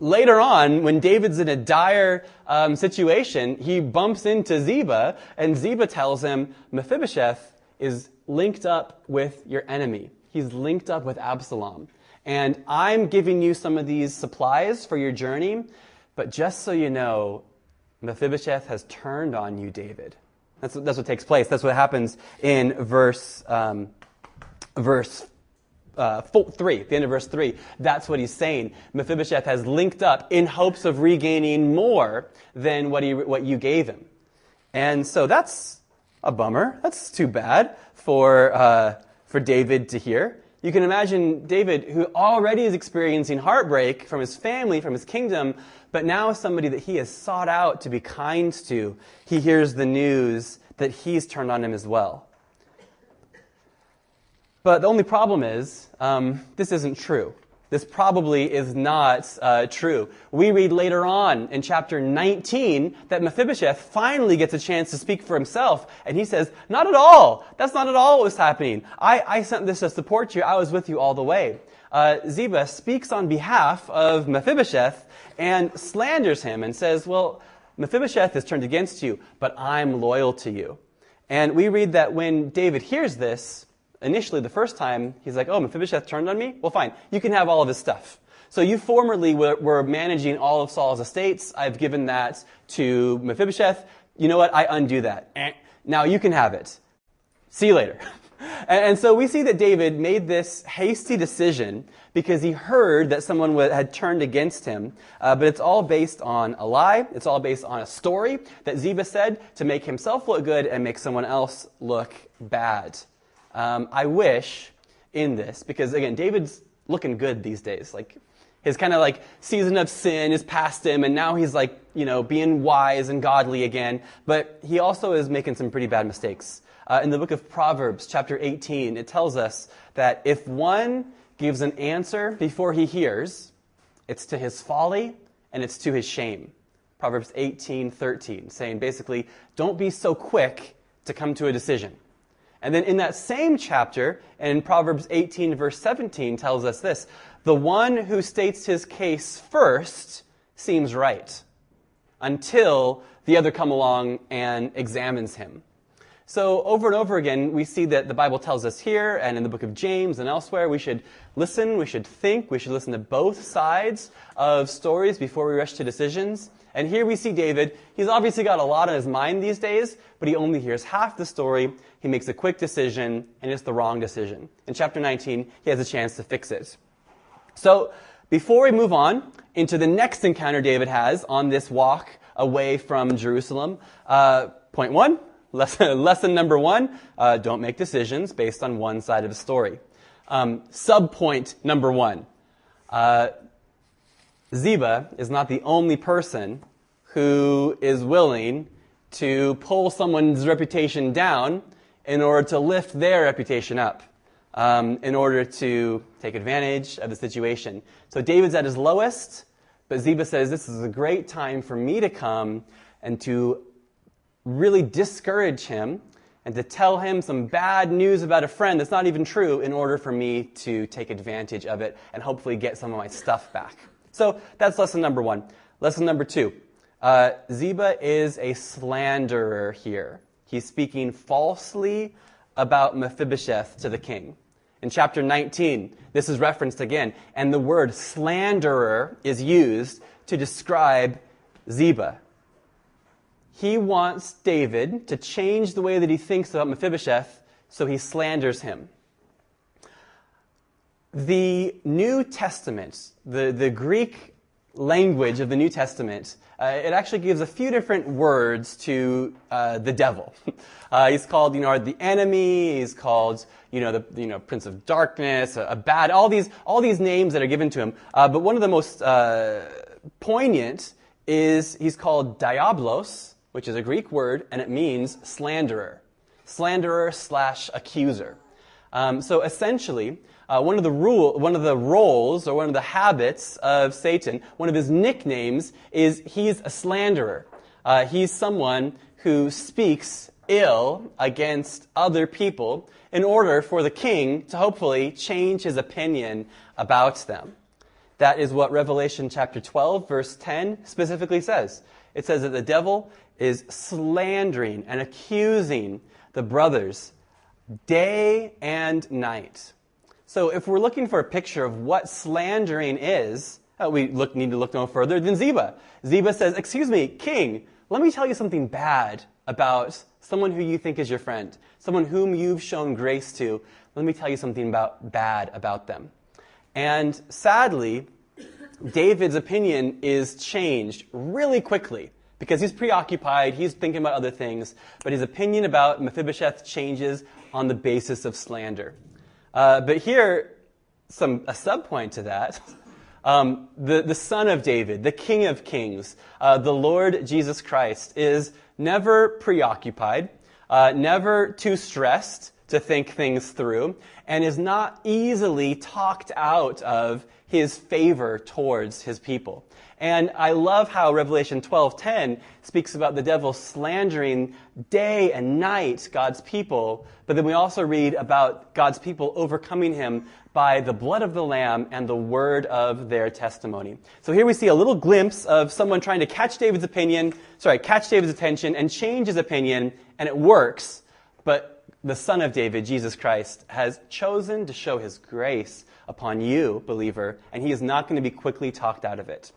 later on, when David's in a dire situation, he bumps into Ziba, and Ziba tells him, Mephibosheth is linked up with your enemy. He's linked up with Absalom. And I'm giving you some of these supplies for your journey, but just so you know, Mephibosheth has turned on you, David. That's what takes place. That's what happens in verse 3, the end of verse 3. That's what he's saying. Mephibosheth has linked up in hopes of regaining more than what you gave him. And so that's a bummer. That's too bad for David to hear. You can imagine David, who already is experiencing heartbreak from his family, from his kingdom, but now somebody that he has sought out to be kind to, he hears the news that he's turned on him as well. But the only problem is, this isn't true. This probably is not true. We read later on in chapter 19 that Mephibosheth finally gets a chance to speak for himself, and he says, not at all. That's not at all what was happening. I sent this to support you. I was with you all the way. Ziba speaks on behalf of Mephibosheth and slanders him and says, well, Mephibosheth has turned against you, but I'm loyal to you. And we read that when David hears this, initially, the first time, he's like, oh, Mephibosheth turned on me? Well, fine. You can have all of his stuff. So you formerly were managing all of Saul's estates. I've given that to Mephibosheth. You know what? I undo that. Now you can have it. See you later. And so we see that David made this hasty decision because he heard that someone had turned against him. But it's all based on a lie. It's all based on a story that Ziba said to make himself look good and make someone else look bad. I wish in this, because again, David's looking good these days. Like his kind of like season of sin is past him, and now he's like, being wise and godly again. But he also is making some pretty bad mistakes. In the book of Proverbs, chapter 18, it tells us that if one gives an answer before he hears, it's to his folly and it's to his shame. Proverbs 18:13, saying basically, don't be so quick to come to a decision. And then in that same chapter, in Proverbs 18, verse 17, tells us this: the one who states his case first seems right, until the other come along and examines him. So over and over again, we see that the Bible tells us here, and in the book of James and elsewhere, we should listen, we should think, we should listen to both sides of stories before we rush to decisions. And here we see David. He's obviously got a lot on his mind these days, but he only hears half the story. He makes a quick decision, and it's the wrong decision. In chapter 19, he has a chance to fix it. So before we move on into the next encounter David has on this walk away from Jerusalem, point one, lesson number one, don't make decisions based on one side of the story. Subpoint number one, Ziba is not the only person who is willing to pull someone's reputation down in order to lift their reputation up, in order to take advantage of the situation. So David's at his lowest, but Ziba says, this is a great time for me to come and to really discourage him and to tell him some bad news about a friend that's not even true in order for me to take advantage of it and hopefully get some of my stuff back. So that's lesson number one. Lesson number two, Ziba is a slanderer here. He's speaking falsely about Mephibosheth to the king. In chapter 19, this is referenced again, and the word slanderer is used to describe Ziba. He wants David to change the way that he thinks about Mephibosheth, so he slanders him. The New Testament, the Greek language of the New Testament, it actually gives a few different words to the devil. He's called, the enemy. He's called, the Prince of Darkness, a bad. All these names that are given to him. But one of the most poignant is he's called Diablos, which is a Greek word, and it means slanderer. Slanderer/accuser. So essentially, one of the roles or one of the habits of Satan, one of his nicknames is he's a slanderer. He's someone who speaks ill against other people in order for the king to hopefully change his opinion about them. That is what Revelation chapter 12, verse 10 specifically says. It says that the devil is slandering and accusing the brothers day and night. So if we're looking for a picture of what slandering is, we need to look no further than Ziba. Ziba says, "Excuse me, king, let me tell you something bad about someone who you think is your friend, someone whom you've shown grace to. Let me tell you something bad about them." And sadly, David's opinion is changed really quickly because he's preoccupied, he's thinking about other things, but his opinion about Mephibosheth changes on the basis of slander. But here, a sub-point to that, the Son of David, the King of Kings, the Lord Jesus Christ, is never preoccupied, never too stressed to think things through, and is not easily talked out of his favor towards his people. And I love how Revelation 12:10 speaks about the devil slandering day and night God's people, but then we also read about God's people overcoming him by the blood of the Lamb and the word of their testimony. So here we see a little glimpse of someone trying to catch David's attention and change his opinion, and it works, but the Son of David, Jesus Christ, has chosen to show his grace upon you, believer, and he is not going to be quickly talked out of it.